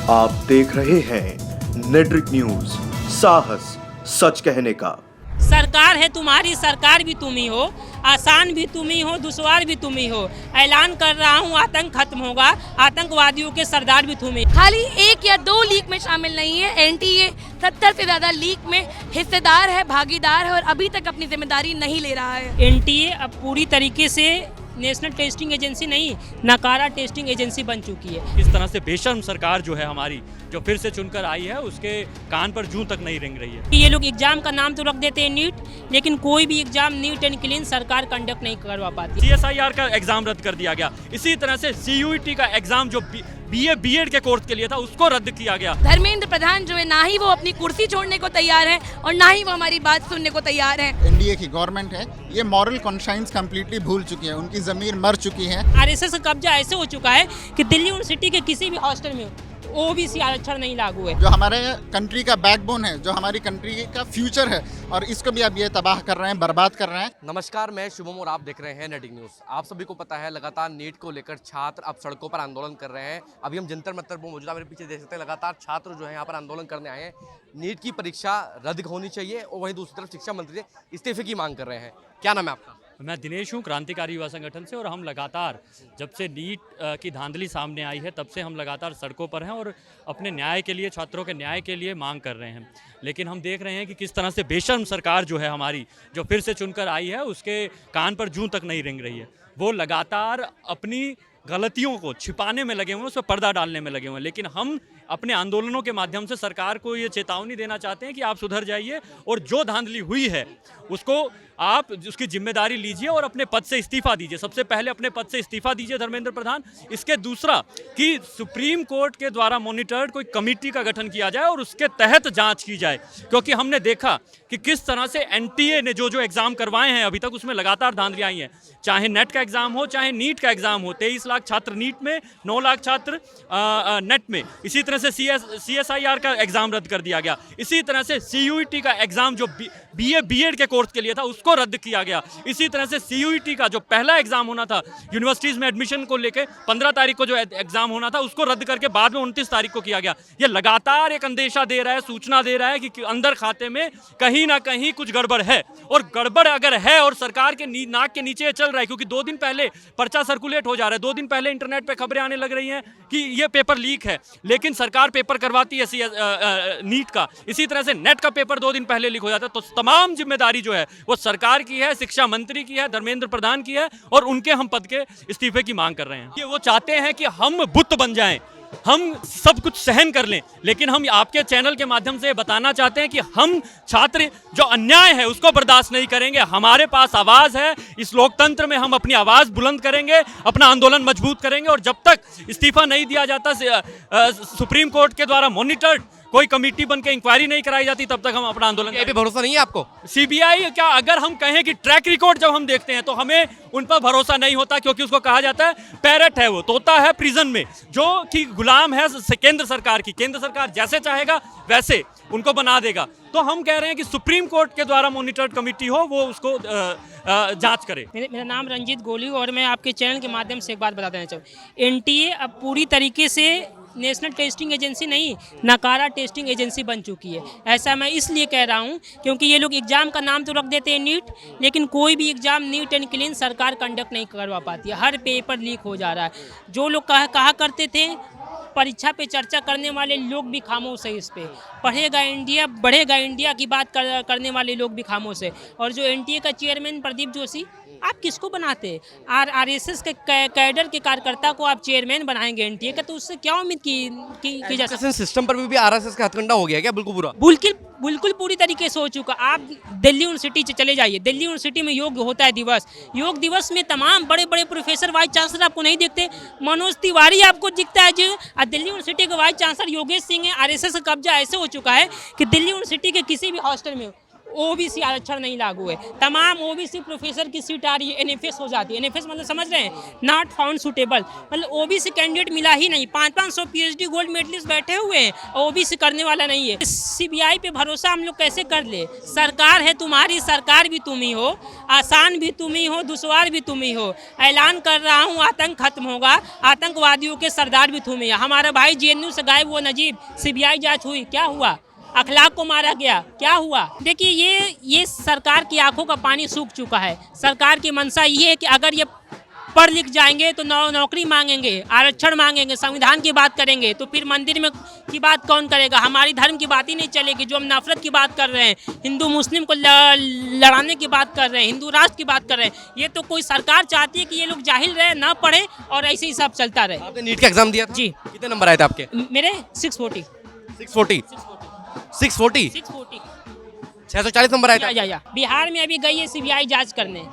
आप देख रहे हैं नेट्रिक न्यूज, साहस सच कहने का। सरकार है तुम्हारी, सरकार भी तुम ही हो, आसान भी तुम ही हो, दुश्वार भी तुम ही हो। ऐलान कर रहा हूँ, आतंक खत्म होगा, आतंकवादियों के सरदार भी तुम ही। खाली 1 या 2 लीक में शामिल नहीं है, एनटीए 70 से ज्यादा लीक में हिस्सेदार है, भागीदार है और अभी तक अपनी जिम्मेदारी नहीं ले रहा है। एनटीए अब पूरी तरीके से नेशनल टेस्टिंग एजेंसी नहीं, नकारा टेस्टिंग एजेंसी बन चुकी है। इस तरह से बेशर्म सरकार जो है हमारी, जो फिर से चुनकर आई है, उसके कान पर जूं तक नहीं रेंग रही है। ये लोग एग्जाम का नाम तो रख देते हैं नीट, लेकिन कोई भी एग्जाम नीट एंड क्लीन सरकार कंडक्ट नहीं करवा पाती। CSIR का एग्जाम रद्द कर दिया गया। इसी तरह से CUET का एग्जाम जो BA BEd के कोर्स के लिए था, उसको रद्द किया गया। धर्मेंद्र प्रधान जो है, ना ही वो अपनी कुर्सी छोड़ने को तैयार है और ना ही वो हमारी बात सुनने को तैयार है। एनडीए की गवर्नमेंट है, ये मॉरल कॉन्शियंस कंप्लीटली भूल चुकी है, उनकी जमीर मर चुकी है। RSS का कब्जा ऐसे हो चुका है कि दिल्ली यूनिवर्सिटी के किसी भी हॉस्टल में OBC आरक्षण नहीं लागू है। जो हमारे कंट्री का बैकबोन है, जो हमारी कंट्री का फ्यूचर है, और इसको भी अब ये तबाह कर रहे हैं, बर्बाद कर रहे हैं। नमस्कार, मैं शुभम और आप देख रहे हैं नेटिक न्यूज़। आप सभी को पता है, लगातार नीट को लेकर छात्र अब सड़कों पर आंदोलन कर रहे हैं। अभी हम जंतर मंतर पर मौजूद, मेरे पीछे देख सकते हैं, लगातार छात्र जो है यहाँ पर आंदोलन करने आए हैं। नीट की परीक्षा रद्द होनी चाहिए और वहीं दूसरी तरफ शिक्षा मंत्री से इस्तीफे की मांग कर रहे हैं। क्या नाम है आपका? मैं दिनेश हूँ, क्रांतिकारी युवा संगठन से, और हम लगातार जब से नीट की धांधली सामने आई है, तब से हम लगातार सड़कों पर हैं और अपने न्याय के लिए, छात्रों के न्याय के लिए मांग कर रहे हैं। लेकिन हम देख रहे हैं कि किस तरह से बेशर्म सरकार जो है हमारी, जो फिर से चुनकर आई है, उसके कान पर जूं तक नहीं रेंग रही है। वो लगातार अपनी गलतियों को छिपाने में लगे हुए हैं, उस पर पर्दा डालने में लगे हुए हैं। लेकिन हम अपने आंदोलनों के माध्यम से सरकार को ये चेतावनी देना चाहते हैं कि आप सुधर जाइए और जो धांधली हुई है उसको आप उसकी जिम्मेदारी लीजिए और अपने पद से इस्तीफा दीजिए। सबसे पहले अपने पद से इस्तीफा दीजिए धर्मेंद्र प्रधान। इसके दूसरा कि सुप्रीम कोर्ट के द्वारा मॉनिटर्ड कोई कमेटी का गठन किया जाए और उसके तहत जांच की जाए, क्योंकि हमने देखा कि किस तरह से एनटीए ने जो एग्जाम करवाए हैं अभी तक, उसमें लगातार धांधलियां आई हैं। चाहे नेट का एग्जाम हो, चाहे नीट का एग्जाम हो। 23 लाख छात्र नीट में, 9 लाख छात्र नेट में। इसी तरह से CSIR का एग्जाम रद्द कर दिया गया। इसी तरह से CUET का एग्जाम जो BA BEd के कोर्स के लिए था, उसको रद्द किया गया। इसी तरह से CUET का जो पहला एग्जाम होना था यूनिवर्सिटीज में एडमिशन को लेकर, 15 तारीख को जो एग्जाम होना था, उसको रद्द करके बाद में 29 तारीख को किया गया। ये लगातार एक अंदेशा दे रहा है, सूचना दे रहा है कि अंदर खाते में कहीं ना कहीं कुछ गड़बड़ है। और गड़बड़ अगर है और सरकार के नाक के नीचे चल रहा है, क्योंकि 2 दिन पहले पर्चा सर्कुलेट हो जा रहा है, 2 दिन पहले इंटरनेट पे खबरें आने लग रही हैं कि ये पेपर लीक है, लेकिन सरकार पेपर करवाती है नीट का। इसी तरह से नेट का पेपर 2 दिन पहले लीक हो जाता है। तो तमाम जिम्मेदारी जो है वो सरकार की है, शिक्षा मंत्री की है, धर्मेंद्र प्रधान की है, और उनके हम पद के इस्तीफे की मांग कर रहे हैं। ये वो चाहते हैं कि हम बुत बन जाएं, हम सब कुछ सहन कर लें। लेकिन हम आपके चैनल के माध्यम से बताना चाहते हैं कि हम छात्र जो अन्याय है उसको बर्दाश्त नहीं करेंगे। हमारे पास आवाज़ है, इस लोकतंत्र में हम अपनी आवाज़ बुलंद करेंगे, अपना आंदोलन मजबूत करेंगे। और जब तक इस्तीफा नहीं दिया जाता, सुप्रीम कोर्ट के द्वारा मॉनिटर्ड कोई कमेटी बन के इंक्वायरी नहीं कराई जाती, तब तक हम अपना आंदोलन। ये भी भरोसा नहीं है आपको? CBI क्या, अगर हम कहें कि ट्रैक रिकॉर्ड जब हम देखते हैं तो हमें उन पर भरोसा नहीं होता, क्योंकि उसको कहा जाता है पैरट है, वो तोता है प्रिजन में, जो कि गुलाम है केंद्र सरकार की। केंद्र सरकार जैसे चाहेगा वैसे उनको बना देगा। तो हम कह रहे हैं कि सुप्रीम कोर्ट के द्वारा मॉनिटर्ड कमेटी हो, वो उसको जांच करे। मेरा नाम रंजीत गोली, और मैं आपके चैनल के माध्यम से एक बात बता देना चाहूँ। एनटीए अब पूरी तरीके से नेशनल टेस्टिंग एजेंसी नहीं, नकारा टेस्टिंग एजेंसी बन चुकी है। ऐसा मैं इसलिए कह रहा हूँ क्योंकि ये लोग एग्जाम का नाम तो रख देते हैं नीट, लेकिन कोई भी एग्जाम नीट एंड क्लीन सरकार कंडक्ट नहीं करवा पाती है। हर पेपर लीक हो जा रहा है। जो लोग कहा करते थे परीक्षा पे चर्चा करने वाले लोग भी खामोश है इस पे। पढ़ेगा इंडिया बढ़ेगा इंडिया की बात करने वाले लोग भी खामोश है। और जो एनटीए का चेयरमैन प्रदीप जोशी, आप किसको बनाते? RSS के कैडर के कार्यकर्ता को आप चेयरमैन बनाएंगे एनटीए का, तो उससे क्या उम्मीद की जा सकती है? सिस्टम पर भी RSS का हथकंडा हो गया क्या? बिल्कुल पूरा, बिल्कुल पूरी तरीके से हो चुका। आप दिल्ली यूनिवर्सिटी चले जाइए, दिल्ली यूनिवर्सिटी में योग होता है दिवस। योग दिवस में तमाम बड़े बड़े प्रोफेसर, वाइस चांसलर आपको नहीं दिखते। मनोज तिवारी आपको दिखता है जो, दिल्ली यूनिवर्सिटी के वाइस चांसलर योगेश सिंह है। RSS का कब्जा ऐसे हो चुका है कि दिल्ली यूनिवर्सिटी के किसी भी हॉस्टल में ओबीसी आरक्षण नहीं लागू है। तमाम ओबीसी प्रोफेसर की सीट आ रही है, एनएफएस हो जाती है। एनएफएस मतलब समझ रहे हैं, नॉट फाउंड सुटेबल, मतलब ओबीसी कैंडिडेट मिला ही नहीं। 500 पीएचडी गोल्ड मेडलिस्ट बैठे हुए हैं, ओबीसी करने वाला नहीं है। सीबीआई पे भरोसा हम लोग कैसे कर ले? सरकार है तुम्हारी, सरकार भी तुम ही हो, आसान भी तुम ही हो, दुश्वार भी तुम ही हो। ऐलान कर रहा हूँ, आतंक खत्म होगा, आतंकवादियों के सरदार भी तुम ही हो। हमारा भाई जेएनयू से गायब हुआ नजीब, सीबीआई जांच हुई, क्या हुआ? अखलाक को मारा गया, क्या हुआ? देखिए ये सरकार की आंखों का पानी सूख चुका है। सरकार की मंशा ये है कि अगर ये पढ़ लिख जाएंगे तो नौकरी मांगेंगे, आरक्षण मांगेंगे, संविधान की बात करेंगे, तो फिर मंदिर में की बात कौन करेगा? हमारी धर्म की बात ही नहीं चलेगी। जो हम नफरत की बात कर रहे हैं, हिंदू मुस्लिम को लड़ाने की बात कर रहे हैं, हिंदू राष्ट्र की बात कर रहे हैं, ये तो कोई सरकार चाहती है कि ये लोग जाहिल रहे, ना पढ़े और ऐसे ही सब चलता रहे। आपने नीट का एग्जाम दिया था? जी। कितने नंबर आए थे आपके? मेरे 640 640 नंबर आए थे। या बिहार में अभी गई है सीबीआई जांच करने।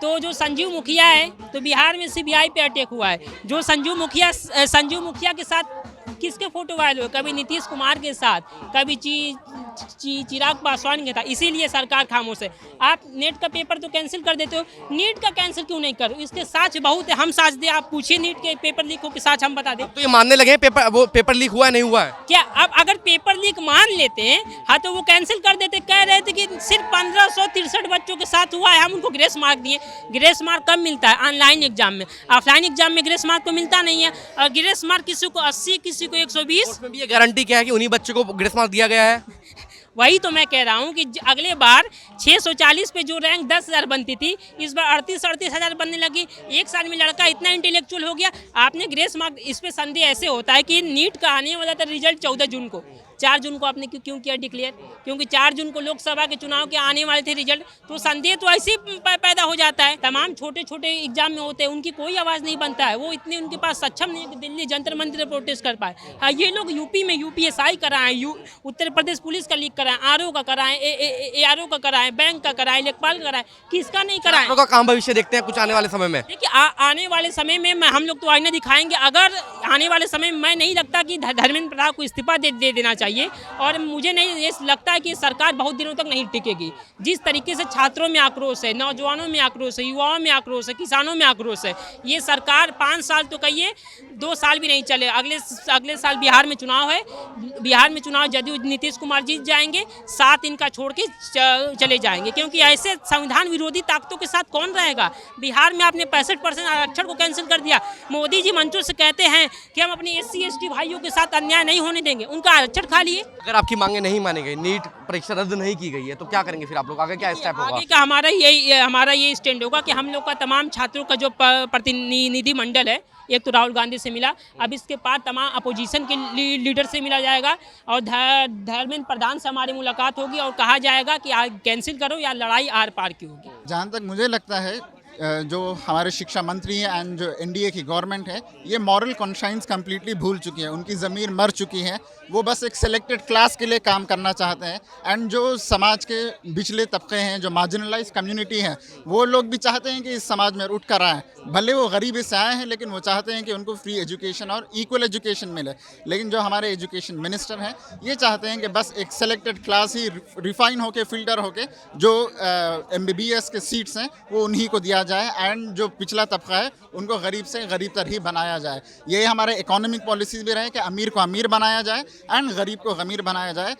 तो जो संजीव मुखिया है, तो बिहार में सीबीआई पे अटैक हुआ है। जो संजीव मुखिया के साथ किसके फोटो वायरल हुए? कभी नीतीश कुमार के साथ, कभी चिराग पासवान के साथ। इसीलिए सरकार खामोश है। आप नेट का पेपर तो कैंसिल कर देते हो, नीट का कैंसिल क्यों नहीं करो? इसके साक्ष्य बहुत है, हम साक्ष दे। आप पूछिए नीट के पेपर लीक हो के साक्ष्य हम बता दें। तो ये मानने लगे पेपर लीक हुआ है, नहीं हुआ है? क्या अब अगर पेपर लीक मान लेते हैं, हाँ, तो वो कैंसिल कर देते। कह रहे थे कि सिर्फ 1563 बच्चों के साथ हुआ है, हम उनको ग्रेस मार्क दिए। ग्रेस मार्क कब मिलता है? ऑनलाइन एग्जाम में। ऑफलाइन एग्जाम में ग्रेस मार्क तो मिलता नहीं है। और ग्रेस मार्क किसी को 80, किसी को 120। उसमें भी ये गारंटी क्या है कि उन्हीं बच्चों को ग्रेस मार्क दिया गया है? वही तो मैं कह रहा हूँ कि अगले बार 640 पे जो रैंक 10,000 बनती थी, इस बार 38,000 बनने लगी। एक साल में लड़का इतना इंटेलेक्चुअल हो गया। आपने ग्रेस मार्क, इस पे संदेह ऐसे होता है कि नीट का आने वाला था रिजल्ट 14 जून को। 4 जून को आपने क्यों किया डिक्लेयर? क्योंकि 4 जून को लोकसभा के चुनाव के आने वाले थे रिजल्ट। तो संदेह तो ऐसे ही पैदा हो जाता है। तमाम छोटे छोटे एग्जाम में होते हैं, उनकी कोई आवाज़ नहीं बनता है। वो इतने उनके पास सक्षम नहीं है कि दिल्ली जंतर मंतर प्रोटेस्ट कर पाए। हाँ, ये लोग यूपी में यूपीएसआई कराएं, उत्तर प्रदेश पुलिस का लीक कराएं, आरओ का कराएं, एआरओ का कराएं, बैंक का कराएं, लेखपाल का कराएं, किसका नहीं कराएं? छात्रों का काम भविष्य देखते हैं कुछ आने वाले समय में। देखिए, आने वाले समय में हम लोग तो आईना दिखाएंगे। अगर आने वाले समय में, मैं नहीं लगता कि धर्मेंद्र प्रधान को इस्तीफा दे देना चाहिए। और मुझे नहीं ये लगता है कि सरकार बहुत दिनों तक नहीं टिकेगी। जिस तरीके से छात्रों में आक्रोश है, नौजवानों में आक्रोश है, युवाओं में आक्रोश है, किसानों में आक्रोश है, ये सरकार 5 साल तो कहिए, 2 साल भी नहीं चले। अगले साल बिहार में चुनाव है। बिहार में चुनाव जदयू नीतीश कुमार जीत जाएंगे, 7 इनका छोड़ के चले जाएंगे। क्योंकि ऐसे संविधान विरोधी ताकतों के साथ कौन रहेगा? बिहार में आपने 65% आरक्षण को कैंसिल कर दिया। मोदी जी मंचों से कहते हैं कि हम अपने SC/ST भाइयों के साथ अन्याय नहीं होने देंगे, उनका आरक्षण खा लिए। अगर आपकी मांगे नहीं मानी गई, नीट परीक्षा रद्द नहीं की गई है, तो क्या करेंगे फिर आप लोग? आगे क्या स्टेप होगा? आगे का हमारा ये स्टैंड होगा कि हम लोग का तमाम छात्रों का जो प्रतिनिधि मंडल है, एक तो राहुल गांधी से मिला, अब इसके बाद तमाम अपोजिशन के लीडर से मिला जाएगा और धर्मेंद्र प्रधान से हमारी मुलाकात होगी और कहा जाएगा कि कैंसिल करो या लड़ाई आर पार की होगी। जहाँ तक मुझे लगता है, जो हमारे शिक्षा मंत्री हैं एंड जो एनडीए की गवर्नमेंट है, ये मॉरल कॉन्शियंस कम्प्लीटली भूल चुकी है। उनकी ज़मीर मर चुकी है। वो बस एक सिलेक्टेड क्लास के लिए काम करना चाहते हैं। एंड जो समाज के बिचले तबके हैं, जो मार्जिनलाइज कम्युनिटी हैं, वो लोग भी चाहते हैं कि इस समाज में उठ कर आएँ। भले वो गरीबी से आए हैं, लेकिन वो चाहते हैं कि उनको फ्री एजुकेशन और इक्वल एजुकेशन मिले। लेकिन जो हमारे एजुकेशन मिनिस्टर हैं, ये चाहते हैं कि बस एक सिलेक्टेड क्लास ही रिफाइन होके, फिल्टर होके, जो MBBS के सीट्स हैं वो उन्हीं को दिया जाए। एंड जो पिछला तबका है उनको गरीब से गरीब तर ही बनाया जाए। ये हमारे इकोनॉमिक पॉलिसीज भी रहे कि अमीर को अमीर बनाया जाए एंड गरीब को गरीब बनाया जाए,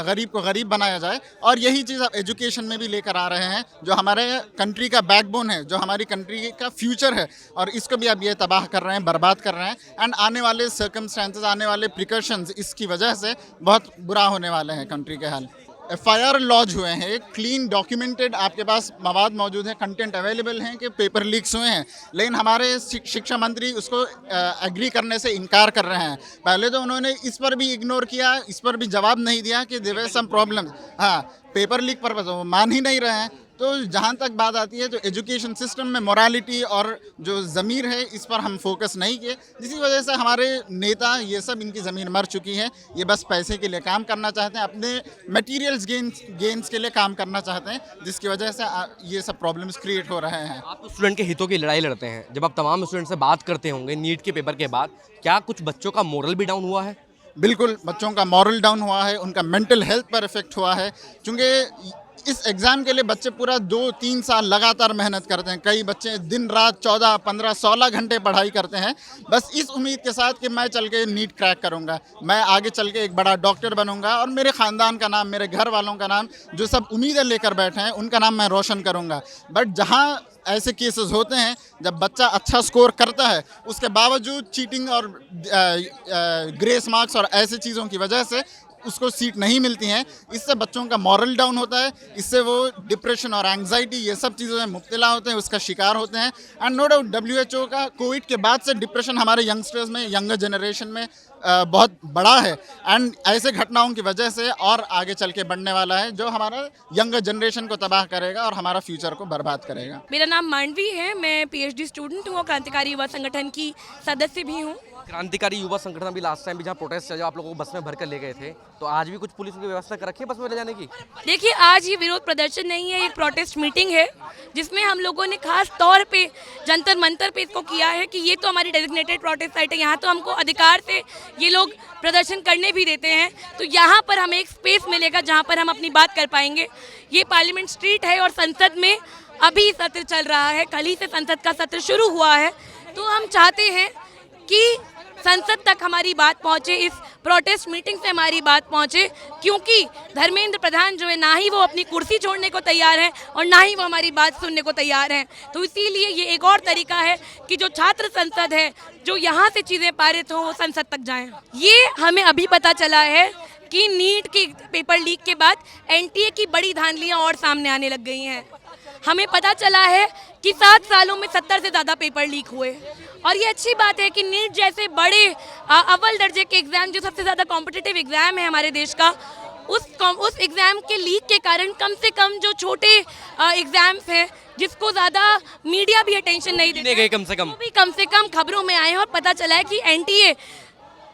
गरीब को गरीब बनाया जाए। और यही चीज़ आप एजुकेशन में भी लेकर आ रहे हैं, जो हमारे कंट्री का बैकबोन है, जो हमारी कंट्री का फ्यूचर है, और इसको भी अब ये तबाह कर रहे हैं, बर्बाद कर रहे हैं। एंड आने वाले सर्कमस्टेंसेस, आने वाले प्रिकॉशंस इसकी वजह से बहुत बुरा होने वाले हैं कंट्री के हाल। FIR लॉन्च हुए हैं, एक क्लीन डॉक्यूमेंटेड आपके पास मवाद मौजूद है, कंटेंट अवेलेबल हैं कि पेपर लीक्स हुए हैं। लेकिन हमारे शिक्षा मंत्री उसको एग्री करने से इनकार कर रहे हैं। पहले तो उन्होंने इस पर भी इग्नोर किया, इस पर भी जवाब नहीं दिया कि देयर वर सम प्रॉब्लम्स। हाँ, पेपर लीक पर वो मान ही नहीं रहे हैं। तो जहाँ तक बात आती है, जो एजुकेशन सिस्टम में मोरालिटी और जो ज़मीर है, इस पर हम फोकस नहीं किए, जिसकी वजह से हमारे नेता ये सब, इनकी ज़मीन मर चुकी है। ये बस पैसे के लिए काम करना चाहते हैं, अपने मटेरियल्स गेन्स के लिए काम करना चाहते हैं, जिसकी वजह से ये सब प्रॉब्लम्स क्रिएट हो रहे हैं। आप स्टूडेंट के हितों की लड़ाई लड़ते हैं। जब आप तमाम स्टूडेंट से बात करते होंगे नीट के पेपर के बाद, क्या कुछ बच्चों का मोरल भी डाउन हुआ है? बिल्कुल, बच्चों का मॉरल डाउन हुआ है, उनका मेंटल हेल्थ पर इफेक्ट हुआ है। चूँकि इस एग्ज़ाम के लिए बच्चे पूरा 2-3 साल लगातार मेहनत करते हैं। कई बच्चे दिन रात 14, 15, 16 घंटे पढ़ाई करते हैं, बस इस उम्मीद के साथ कि मैं चल के नीट क्रैक करूँगा, मैं आगे चल के एक बड़ा डॉक्टर बनूँगा और मेरे ख़ानदान का नाम, मेरे घर वालों का नाम, जो सब उम्मीदें लेकर बैठे हैं, उनका नाम मैं रोशन करूँगा। बट जहाँ ऐसे केसेस होते हैं जब बच्चा अच्छा स्कोर करता है, उसके बावजूद चीटिंग और ग्रेस मार्क्स और ऐसी चीज़ों की वजह से उसको सीट नहीं मिलती हैं, इससे बच्चों का मॉरल डाउन होता है, इससे वो डिप्रेशन और एंग्जाइटी ये सब चीज़ों में मुब्तला होते हैं, उसका शिकार होते हैं। एंड नो डाउट WHO का कोविड के बाद से डिप्रेशन हमारे यंगस्टर्स में, यंगर जनरेशन में बहुत बड़ा है। एंड ऐसे घटनाओं की वजह से और आगे चल के बढ़ने वाला है, जो हमारा यंगर जनरेशन को तबाह करेगा और हमारा फ्यूचर को बर्बाद करेगा। मेरा नाम मांडवी है, मैं PhD स्टूडेंट हूँ और क्रांतिकारी युवा संगठन की सदस्य भी हूँ। क्रांतिकारी युवा संगठन अभी लास्ट टाइम भी जहाँ प्रोटेस्ट चला, आप लोगों को बस में भर कर ले गए थे, तो आज भी कुछ पुलिस की व्यवस्था कर रखी है बस में ले जाने की? देखिए, आज ये विरोध प्रदर्शन नहीं है, एक प्रोटेस्ट मीटिंग है, जिसमें हम लोगों ने खास तौर पे जंतर मंतर पे इसको किया है कि ये तो हमारी डेजिग्नेटेड प्रोटेस्ट साइट है, यहाँ तो हमको अधिकार से ये लोग प्रदर्शन करने भी देते हैं, तो यहाँ पर हमें एक स्पेस मिलेगा जहाँ पर हम अपनी बात कर पाएंगे। ये पार्लियामेंट स्ट्रीट है और संसद में अभी सत्र चल रहा है, कल ही से संसद का सत्र शुरू हुआ है, तो हम चाहते हैं कि संसद तक हमारी बात पहुंचे, इस प्रोटेस्ट मीटिंग से हमारी बात पहुंचे, क्योंकि धर्मेंद्र प्रधान जो है ना ही वो अपनी कुर्सी छोड़ने को तैयार हैं और ना ही वो हमारी बात सुनने को तैयार हैं। तो इसीलिए ये एक और तरीका है कि जो छात्र संसद है, जो यहाँ से चीज़ें पारित हों, वो संसद तक जाएं। ये हमें अभी पता चला है कि नीट के पेपर लीक के बाद NTA की बड़ी धांधलियाँ और सामने आने लग गई हैं। हमें पता चला है कि 7 सालों में 70 से ज़्यादा पेपर लीक हुए, और ये अच्छी बात है कि नीट जैसे बड़े अव्वल दर्जे के एग्ज़ाम, जो सबसे ज़्यादा कॉम्पिटिटिव एग्ज़ाम है हमारे देश का, उस एग्ज़ाम के लीक के कारण कम से कम जो छोटे एग्ज़ाम्स हैं, जिसको ज़्यादा मीडिया भी अटेंशन नहीं देती, कम से कम खबरों में आए हैं, और पता चला है कि NTA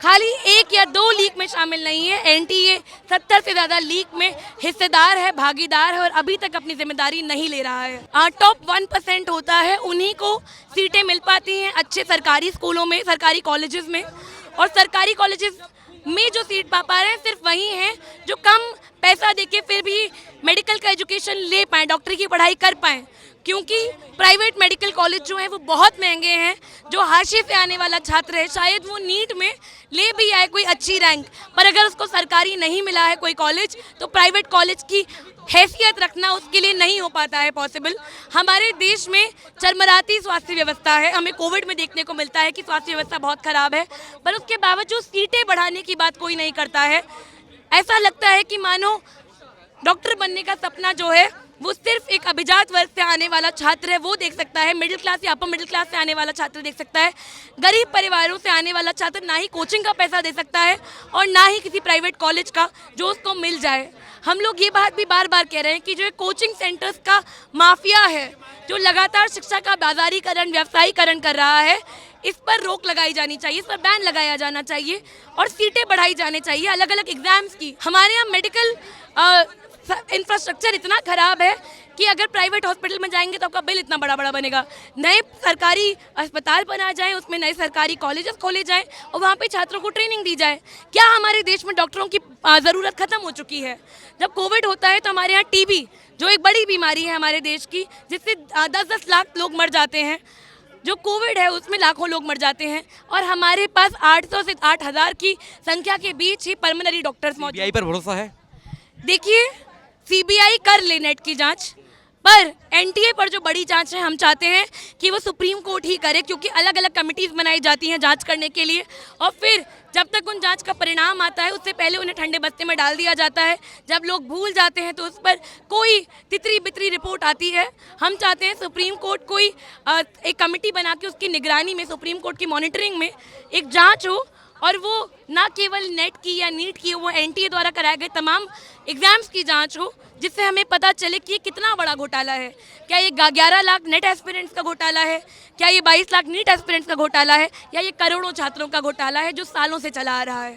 खाली 1 या 2 लीक में शामिल नहीं है, NTA 70 से ज़्यादा लीक में हिस्सेदार है, भागीदार है, और अभी तक अपनी जिम्मेदारी नहीं ले रहा है। टॉप 1% होता है, उन्हीं को सीटें मिल पाती हैं अच्छे सरकारी स्कूलों में, सरकारी कॉलेजेस में, और सरकारी कॉलेजेस में जो सीट पा रहे हैं सिर्फ वही हैं जो कम पैसा देके फिर भी मेडिकल का एजुकेशन ले पाएँ, डॉक्टरी की पढ़ाई कर पाएँ, क्योंकि प्राइवेट मेडिकल कॉलेज जो हैं वो बहुत महंगे हैं। जो हाशिए से आने वाला छात्र है, शायद वो नीट में ले भी आए कोई अच्छी रैंक, पर अगर उसको सरकारी नहीं मिला है कोई कॉलेज, तो प्राइवेट कॉलेज की हैसियत रखना उसके लिए नहीं हो पाता है पॉसिबल। हमारे देश में चरमराती स्वास्थ्य व्यवस्था है, हमें कोविड में देखने को मिलता है कि स्वास्थ्य व्यवस्था बहुत ख़राब है, पर उसके बावजूद सीटें बढ़ाने की बात कोई नहीं करता है। ऐसा लगता है कि मानो डॉक्टर बनने का सपना जो है वो सिर्फ एक अभिजात वर्ग से आने वाला छात्र है वो देख सकता है, मिडिल क्लास या अपर मिडिल क्लास से आने वाला छात्र देख सकता है। गरीब परिवारों से आने वाला छात्र ना ही कोचिंग का पैसा दे सकता है और ना ही किसी प्राइवेट कॉलेज का जो उसको मिल जाए। हम लोग ये बात भी बार बार कह रहे हैं कि जो कोचिंग सेंटर्स का माफिया है, जो लगातार शिक्षा का बाजारीकरण, व्यवसायीकरण कर रहा है, इस पर रोक लगाई जानी चाहिए, इस पर बैन लगाया जाना चाहिए और सीटें बढ़ाई जानी चाहिए अलग अलग एग्जाम्स की। हमारे यहाँ मेडिकल इंफ्रास्ट्रक्चर इतना ख़राब है कि अगर प्राइवेट हॉस्पिटल में जाएंगे तो आपका बिल इतना बड़ा बड़ा बनेगा। नए सरकारी अस्पताल बना जाए, उसमें नए सरकारी कॉलेजेस खोले जाएं और वहाँ पे छात्रों को ट्रेनिंग दी जाए। क्या हमारे देश में डॉक्टरों की ज़रूरत ख़त्म हो चुकी है? जब कोविड होता है तो हमारे यहाँ TB जो एक बड़ी बीमारी है हमारे देश की, जिससे 10-10 लाख लोग मर जाते हैं, जो कोविड है उसमें लाखों लोग मर जाते हैं और हमारे पास 800 से 8000 की संख्या के बीच ही पल्मोनरी डॉक्टर्स मौजूद। CBI पर भरोसा है? देखिए, CBI कर ले नेट की जांच, पर NTA पर जो बड़ी जांच है हम चाहते हैं कि वो सुप्रीम कोर्ट ही करे, क्योंकि अलग अलग कमिटीज़ बनाई जाती हैं जांच करने के लिए और फिर जब तक उन जांच का परिणाम आता है उससे पहले उन्हें ठंडे बस्ते में डाल दिया जाता है। जब लोग भूल जाते हैं तो उस पर कोई तितरी बितरी रिपोर्ट आती है। हम चाहते हैं सुप्रीम कोर्ट कोई एक कमेटी बना के उसकी निगरानी में, सुप्रीम कोर्ट की मॉनिटरिंग में एक जाँच हो और वो ना केवल नेट की या नीट की, वो NTA द्वारा कराए गए तमाम एग्ज़ाम्स की जांच हो, जिससे हमें पता चले कि ये कितना बड़ा घोटाला है। क्या ये 11 लाख नेट एस्पिरेंट्स का घोटाला है, क्या ये 22 लाख नीट एस्पिरेंट्स का घोटाला है, या ये करोड़ों छात्रों का घोटाला है जो सालों से चला आ रहा है।